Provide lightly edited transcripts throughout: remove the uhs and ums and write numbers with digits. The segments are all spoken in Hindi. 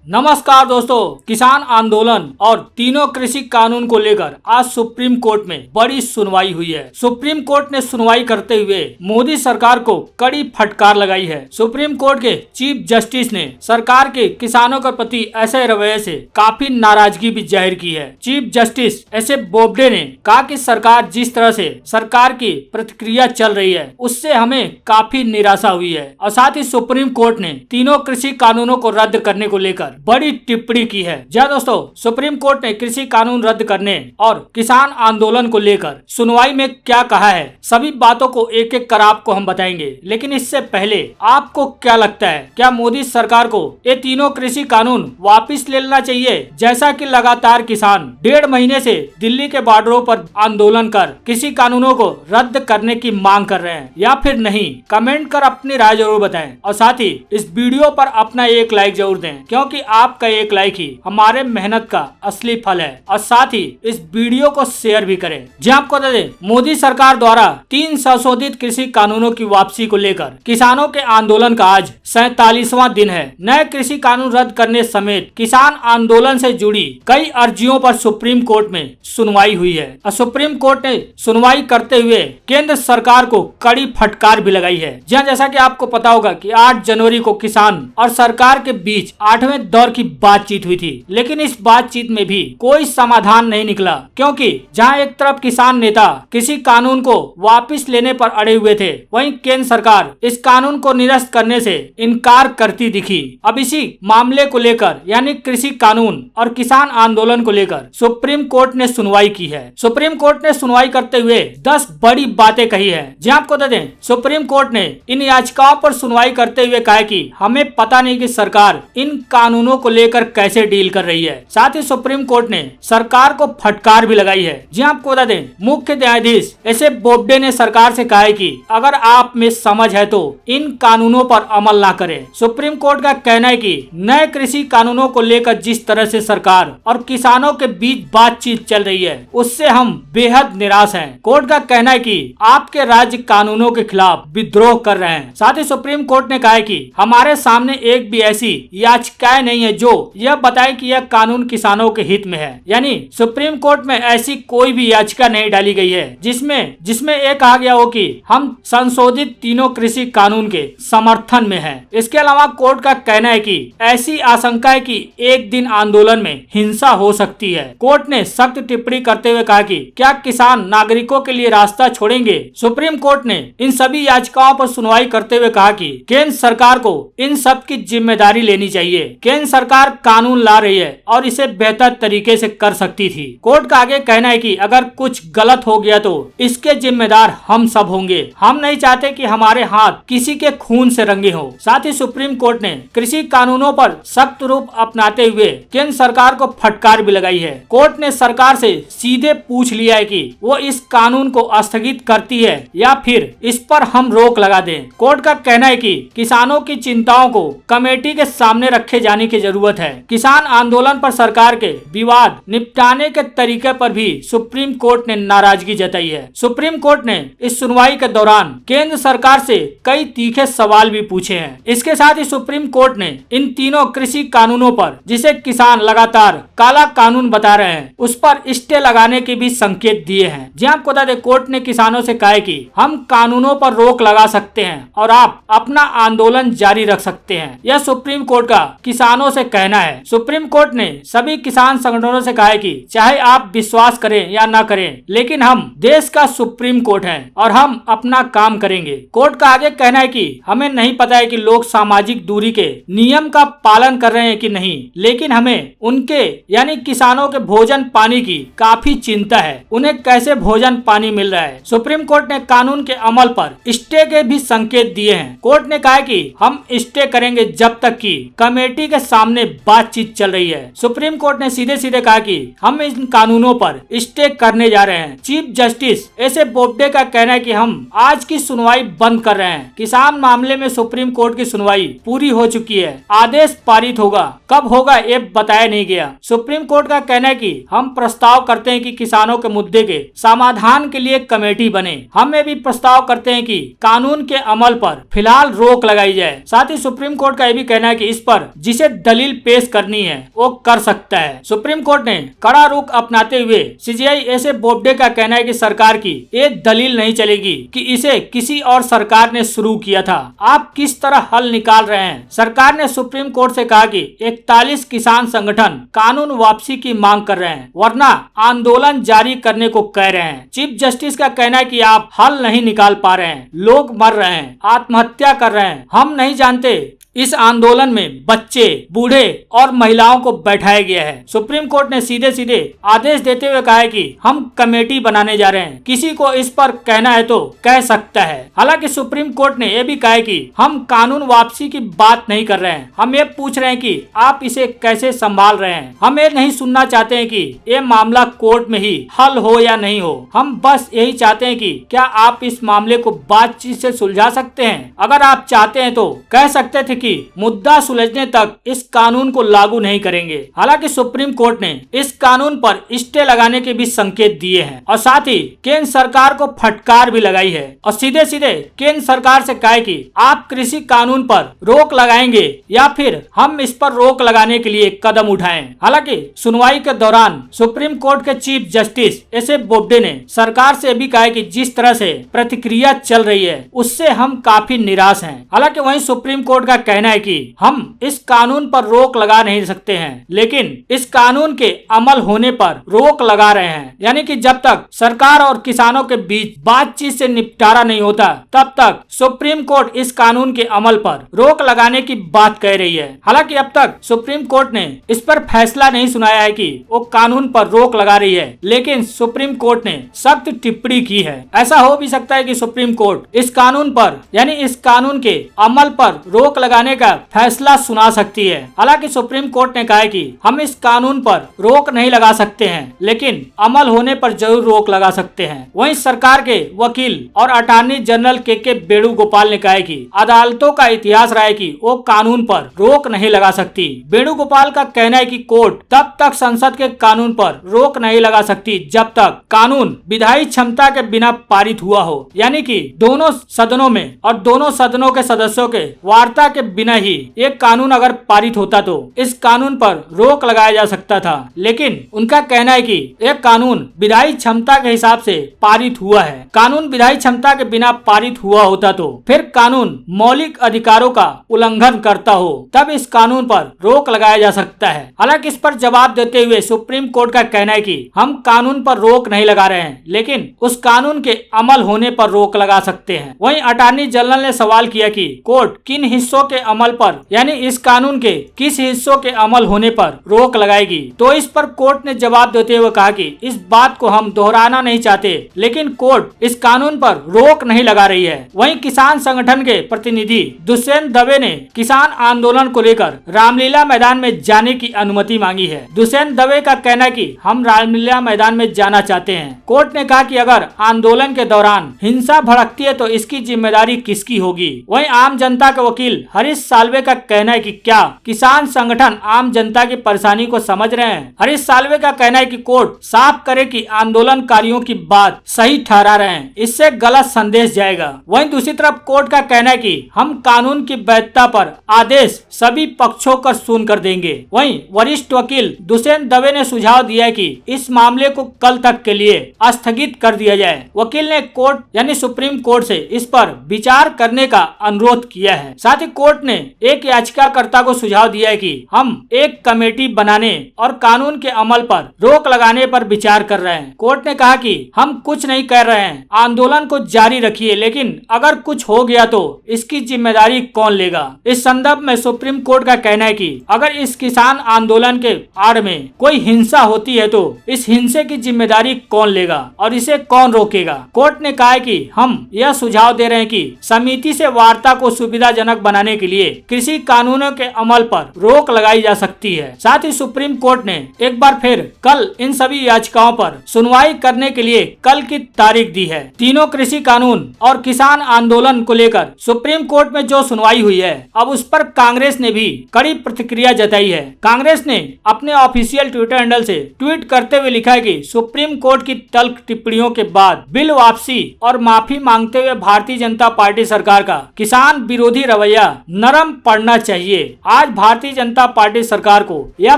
नमस्कार दोस्तों, किसान आंदोलन और तीनों कृषि कानून को लेकर आज सुप्रीम कोर्ट में बड़ी सुनवाई हुई है। सुप्रीम कोर्ट ने सुनवाई करते हुए मोदी सरकार को कड़ी फटकार लगाई है। सुप्रीम कोर्ट के चीफ जस्टिस ने सरकार के किसानों के प्रति ऐसे रवैये से काफी नाराजगी भी जाहिर की है। Chief justice S A Bobde ने कहा कि सरकार जिस तरह से सरकार की प्रतिक्रिया चल रही है उससे हमें काफी निराशा हुई है और साथ ही सुप्रीम कोर्ट ने तीनों कृषि कानूनों को रद्द करने को लेकर बड़ी टिप्पणी की है। जी दोस्तों, सुप्रीम कोर्ट ने कृषि कानून रद्द करने और किसान आंदोलन को लेकर सुनवाई में क्या कहा है, सभी बातों को एक एक कर आपको हम बताएंगे। लेकिन इससे पहले आपको क्या लगता है, क्या मोदी सरकार को ये तीनों कृषि कानून वापस ले लेना चाहिए? जैसा कि लगातार किसान 1.5 महीने से दिल्ली के बॉर्डरों पर आंदोलन कर कृषि कानूनों को रद्द करने की मांग कर रहे हैं, या फिर नहीं? कमेंट कर अपनी राय जरूर बताएं और साथ ही इस वीडियो पर अपना एक लाइक जरूर दें, क्योंकि आपका एक लाइक ही हमारे मेहनत का असली फल है। और साथ ही इस वीडियो को शेयर भी करें। जी आपको बता दें, मोदी सरकार द्वारा 3 संशोधित कृषि कानूनों की वापसी को लेकर किसानों के आंदोलन का आज 47वां दिन है। नए कृषि कानून रद्द करने समेत किसान आंदोलन से जुड़ी कई अर्जियों पर सुप्रीम कोर्ट में सुनवाई हुई है और सुप्रीम कोर्ट ने सुनवाई करते हुए केंद्र सरकार को कड़ी फटकार भी लगाई है। जैसा कि आपको पता होगा कि 8 जनवरी को किसान और सरकार के बीच 8वें दौर की बातचीत हुई थी, लेकिन इस बातचीत में भी कोई समाधान नहीं निकला, क्योंकि जहां एक तरफ किसान नेता कृषि कानून को वापस लेने पर अड़े हुए थे, वहीं केंद्र सरकार इस कानून को निरस्त करने से इनकार करती दिखी। अब इसी मामले को लेकर यानी कृषि कानून और किसान आंदोलन को लेकर सुप्रीम कोर्ट ने सुनवाई की है। सुप्रीम कोर्ट ने सुनवाई करते हुए 10 बड़ी बातें कही है। जी आपको बता दें, सुप्रीम कोर्ट ने इन याचिकाओं पर सुनवाई करते हुए कहा कि हमें पता नहीं कि सरकार इन कानूनों को लेकर कैसे डील कर रही है। साथ ही सुप्रीम कोर्ट ने सरकार को फटकार भी लगाई है। जी आपको बता दें, मुख्य न्यायाधीश एस ए बोबडे ने सरकार से कहा है कि अगर आप में समझ है तो इन कानूनों पर अमल ना करें। सुप्रीम कोर्ट का कहना है कि नए कृषि कानूनों को लेकर जिस तरह से सरकार और किसानों के बीच बातचीत चल रही है उससे हम बेहद निराश हैं। कोर्ट का कहना है कि आपके राज्य कानूनों के खिलाफ विद्रोह कर रहे हैं। साथ ही सुप्रीम कोर्ट ने कहा है कि हमारे सामने एक भी ऐसी याचिकाएं नहीं है जो यह बताए कि यह कानून किसानों के हित में है। यानी सुप्रीम कोर्ट में ऐसी कोई भी याचिका नहीं डाली गई है जिसमें यह कहा गया हो कि हम संशोधित तीनों कृषि कानून के समर्थन में हैं। इसके अलावा कोर्ट का कहना है कि ऐसी आशंका है कि एक दिन आंदोलन में हिंसा हो सकती है। कोर्ट ने सख्त टिप्पणी करते हुए कहा कि क्या किसान नागरिकों के लिए रास्ता छोड़ेंगे? सुप्रीम कोर्ट ने इन सभी याचिकाओं पर सुनवाई करते हुए कहा कि केंद्र सरकार को इन सब की जिम्मेदारी लेनी चाहिए। केंद्र सरकार कानून ला रही है और इसे बेहतर तरीके से कर सकती थी। कोर्ट का आगे कहना है कि अगर कुछ गलत हो गया तो इसके जिम्मेदार हम सब होंगे। हम नहीं चाहते कि हमारे हाथ किसी के खून से रंगे हो। साथ ही सुप्रीम कोर्ट ने कृषि कानूनों पर सख्त रूप अपनाते हुए केंद्र सरकार को फटकार भी लगाई है। कोर्ट ने सरकार से सीधे पूछ लिया है कि वो इस कानून को स्थगित करती है या फिर इस पर हम रोक लगा दें। कोर्ट का कहना है कि किसानों की चिंताओं को कमेटी के सामने रखे जाने की जरूरत है। किसान आंदोलन पर सरकार के विवाद निपटाने के तरीके पर भी सुप्रीम कोर्ट ने नाराजगी जताई है। सुप्रीम कोर्ट ने इस सुनवाई के दौरान केंद्र सरकार से कई तीखे सवाल भी पूछे हैं। इसके साथ ही सुप्रीम कोर्ट ने इन तीनों कृषि कानूनों पर, जिसे किसान लगातार काला कानून बता रहे हैं, उस पर स्टे लगाने के भी संकेत दिए हैं। जी आपको बता दें, कोर्ट ने किसानों से कहा है कि हम कानूनों पर रोक लगा सकते हैं और आप अपना आंदोलन जारी रख सकते हैं। यह सुप्रीम कोर्ट का किसानों से कहना है। सुप्रीम कोर्ट ने सभी किसान संगठनों से कहा है कि चाहे आप विश्वास करें या ना करें, लेकिन हम देश का सुप्रीम कोर्ट हैं और हम अपना काम करेंगे। कोर्ट का आगे कहना है कि हमें नहीं पता है कि लोग सामाजिक दूरी के नियम का पालन कर रहे हैं कि नहीं, लेकिन हमें उनके यानी किसानों के भोजन पानी की काफी चिंता है। उन्हें कैसे भोजन पानी मिल रहा है। सुप्रीम कोर्ट ने कानून के अमल पर स्टे के भी संकेत दिए हैं। कोर्ट ने कहा कि हम स्टे करेंगे जब तक कि कमेटी के सामने बातचीत चल रही है। सुप्रीम कोर्ट ने सीधे सीधे कहा कि हम इन कानूनों पर स्टे करने जा रहे हैं। Chief justice S A Bobde का कहना है कि हम आज की सुनवाई बंद कर रहे हैं। किसान मामले में सुप्रीम कोर्ट की सुनवाई पूरी हो चुकी है। आदेश पारित होगा, कब होगा ये बताया नहीं गया। सुप्रीम कोर्ट का कहना है कि हम प्रस्ताव करते हैं कि किसानों के मुद्दे के समाधान के लिए कमेटी बने। हम ये भी प्रस्ताव करते हैं कि कानून के अमल पर फिलहाल रोक लगाई जाए। साथ ही सुप्रीम कोर्ट का यह भी कहना है कि इस पर जिसे दलील पेश करनी है वो कर सकता है। सुप्रीम कोर्ट ने कड़ा रुख अपनाते हुए सीजेआई एस बोबडे का कहना है कि सरकार की ये दलील नहीं चलेगी कि इसे किसी और सरकार ने शुरू किया था। आप किस तरह हल निकाल रहे हैं? सरकार ने सुप्रीम कोर्ट से कहा कि 41 किसान संगठन कानून वापसी की मांग कर रहे हैं, वरना आंदोलन जारी करने को कह रहे हैं। चीफ जस्टिस का कहना है कि आप हल नहीं निकाल पा रहे हैं, लोग मर रहे हैं, आत्महत्या कर रहे हैं। हम नहीं जानते इस आंदोलन में बच्चे, बूढ़े और महिलाओं को बैठाया गया है। सुप्रीम कोर्ट ने सीधे सीधे आदेश देते हुए कहा है कि हम कमेटी बनाने जा रहे हैं, किसी को इस पर कहना है तो कह सकता है। हालांकि सुप्रीम कोर्ट ने यह भी कहा है कि हम कानून वापसी की बात नहीं कर रहे हैं, हम ये पूछ रहे हैं कि आप इसे कैसे संभाल रहे हैं। हम ये नहीं सुनना चाहते हैं कि ये मामला कोर्ट में ही हल हो या नहीं हो, हम बस यही चाहते हैं कि क्या आप इस मामले को बातचीत से सुलझा सकते हैं। अगर आप चाहते हैं तो कह सकते थे कि मुद्दा सुलझने तक इस कानून को लागू नहीं करेंगे। हालांकि सुप्रीम कोर्ट ने इस कानून पर स्टे लगाने के भी संकेत दिए हैं और साथ ही केंद्र सरकार को फटकार भी लगाई है और सीधे सीधे केंद्र सरकार से कहा कि आप कृषि कानून पर रोक लगाएंगे या फिर हम इस पर रोक लगाने के लिए कदम उठाएं। हालांकि सुनवाई के दौरान सुप्रीम कोर्ट के चीफ जस्टिस एस बोबडे ने सरकार से भी कहा कि जिस तरह से प्रतिक्रिया चल रही है उससे हम काफी निराश हैं। हालांकि वहीं सुप्रीम कोर्ट का कहना है कि हम इस कानून पर रोक लगा नहीं सकते हैं, लेकिन इस कानून के अमल होने पर रोक लगा रहे हैं। यानी कि जब तक सरकार और किसानों के बीच बातचीत से निपटारा नहीं होता तब तक सुप्रीम कोर्ट इस कानून के अमल पर रोक लगाने की बात कह रही है। हालांकि अब तक सुप्रीम कोर्ट ने इस पर फैसला नहीं सुनाया है कि वो कानून पर रोक लगा रही है, लेकिन सुप्रीम कोर्ट ने सख्त टिप्पणी की है। ऐसा हो भी सकता है कि सुप्रीम कोर्ट इस कानून पर यानी इस कानून के अमल पर रोक लगाने का फैसला सुना सकती है। हालांकि सुप्रीम कोर्ट ने कहा है कि हम इस कानून पर रोक नहीं लगा सकते हैं, लेकिन अमल होने पर जरूर रोक लगा सकते हैं। वहीं सरकार के वकील और अटॉर्नी जनरल के वेणुगोपाल ने कहा है कि अदालतों का इतिहास रहा है कि वो कानून पर रोक नहीं लगा सकती। वेणुगोपाल का कहना है कि कोर्ट तब तक संसद के कानून पर रोक नहीं लगा सकती जब तक कानून विधायी क्षमता के बिना पारित हुआ हो, यानी कि दोनों सदनों में और दोनों सदनों के सदस्यों के वार्ता के बिना ही एक कानून अगर पारित होता तो इस कानून पर रोक लगाया जा सकता था। लेकिन उनका कहना है कि एक कानून विधायी क्षमता के हिसाब से पारित हुआ है। कानून विधायी क्षमता के बिना पारित हुआ होता तो फिर कानून मौलिक अधिकारों का उल्लंघन करता हो, तब इस कानून पर रोक लगाया जा सकता है। हालांकि इस पर जवाब देते हुए सुप्रीम कोर्ट का कहना है कि हम कानून पर रोक नहीं लगा रहे हैं, लेकिन उस कानून के अमल होने पर रोक लगा सकते हैं। वहीं अटॉर्नी जनरल ने सवाल किया कि कोर्ट किन हिस्सों के अमल पर यानी इस कानून के किस हिस्सों के अमल होने पर रोक लगाएगी, तो इस पर कोर्ट ने जवाब देते हुए कहा कि इस बात को हम दोहराना नहीं चाहते, लेकिन कोर्ट इस कानून पर रोक नहीं लगा रही है। वहीं किसान संगठन के प्रतिनिधि दुष्यंत दवे ने किसान आंदोलन को लेकर रामलीला मैदान में जाने की अनुमति मांगी है। दुष्यंत दवे का कहना है कि हम रामलीला मैदान में जाना चाहते हैं। कोर्ट ने कहा कि अगर आंदोलन के दौरान हिंसा भड़कती है तो इसकी जिम्मेदारी किसकी होगी। वहीं आम जनता के वकील हरीश साल्वे का कहना है कि क्या किसान संगठन आम जनता की परेशानी को समझ रहे हैं। हरीश साल्वे का कहना है कि कोर्ट साफ करे कि आंदोलनकारियों की बात सही ठहरा रहे हैं, इससे गलत संदेश जाएगा। वहीं दूसरी तरफ कोर्ट का कहना है कि हम कानून की वैधता पर आदेश सभी पक्षों का सुनकर देंगे। वहीं वरिष्ठ वकील दुष्यंत दवे ने सुझाव दिया है कि इस मामले को कल तक के लिए स्थगित कर दिया जाए। वकील ने कोर्ट यानी सुप्रीम कोर्ट से इस पर विचार करने का अनुरोध किया है। साथ ही कोर्ट ने एक याचिकाकर्ता को सुझाव दिया है कि हम एक कमेटी बनाने और कानून के अमल पर रोक लगाने पर विचार कर रहे हैं। कोर्ट ने कहा कि हम कुछ नहीं कर रहे हैं, आंदोलन को जारी रखिए, लेकिन अगर कुछ हो गया तो इसकी जिम्मेदारी कौन लेगा। इस संदर्भ में सुप्रीम कोर्ट का कहना है कि अगर इस किसान आंदोलन के आड़ में कोई हिंसा होती है तो इस हिंसे की जिम्मेदारी कौन लेगा और इसे कौन रोकेगा। कोर्ट ने कहा है कि हम यह सुझाव दे रहे हैं कि समिति से वार्ता को सुविधाजनक बनाने के लिए कृषि कानूनों के अमल पर रोक लगाई जा सकती है। साथ ही सुप्रीम कोर्ट ने एक बार फिर कल इन सभी याचिकाओं पर सुनवाई करने के लिए कल की तारीख दी है। तीनों कृषि कानून और किसान आंदोलन को लेकर सुप्रीम कोर्ट में जो सुनवाई हुई है, अब उस पर कांग्रेस ने भी कड़ी प्रतिक्रिया जताई है। कांग्रेस ने अपने ऑफिशियल ट्विटर हैंडल से ट्वीट करते हुए लिखा है कि सुप्रीम कोर्ट की तल्ख टिप्पणियों के बाद बिल वापसी और माफी मांगते हुए भारतीय जनता पार्टी सरकार का किसान विरोधी रवैया नरम पड़ना चाहिए। आज भारतीय जनता पार्टी सरकार को यह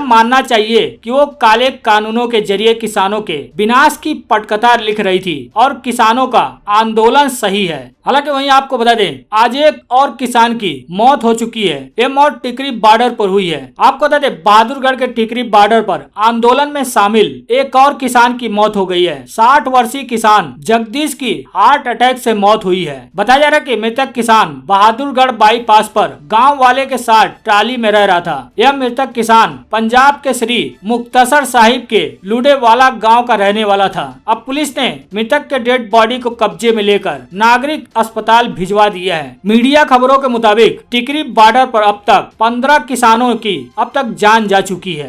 मानना चाहिए कि वो काले कानूनों के जरिए किसानों के विनाश की पटकथा लिख रही थी और किसानों का आंदोलन सही है। हालांकि वहीं आपको बता दें, आज एक और किसान की मौत हो चुकी है। ये मौत टिकरी बॉर्डर पर हुई है। आपको बता दें, बहादुरगढ़ के टिकरी बॉर्डर पर आंदोलन में शामिल एक और किसान की मौत हो गई है। 60 वर्षीय किसान जगदीश की हार्ट अटैक से मौत हुई है। बताया जा रहा है कि मृतक किसान बहादुरगढ़ बाईपास पर गांव वाले के साथ ट्राली में रह रहा था। यह मृतक किसान पंजाब के श्री मुक्तसर साहिब के लुडेवाला गांव का रहने वाला था। अब पुलिस ने मृतक के डेड बॉडी को कब्जे में लेकर नागरिक अस्पताल भिजवा दिया है। मीडिया खबरों के मुताबिक टिकरी बॉर्डर पर अब तक 15 किसानों की अब तक जान जा चुकी है।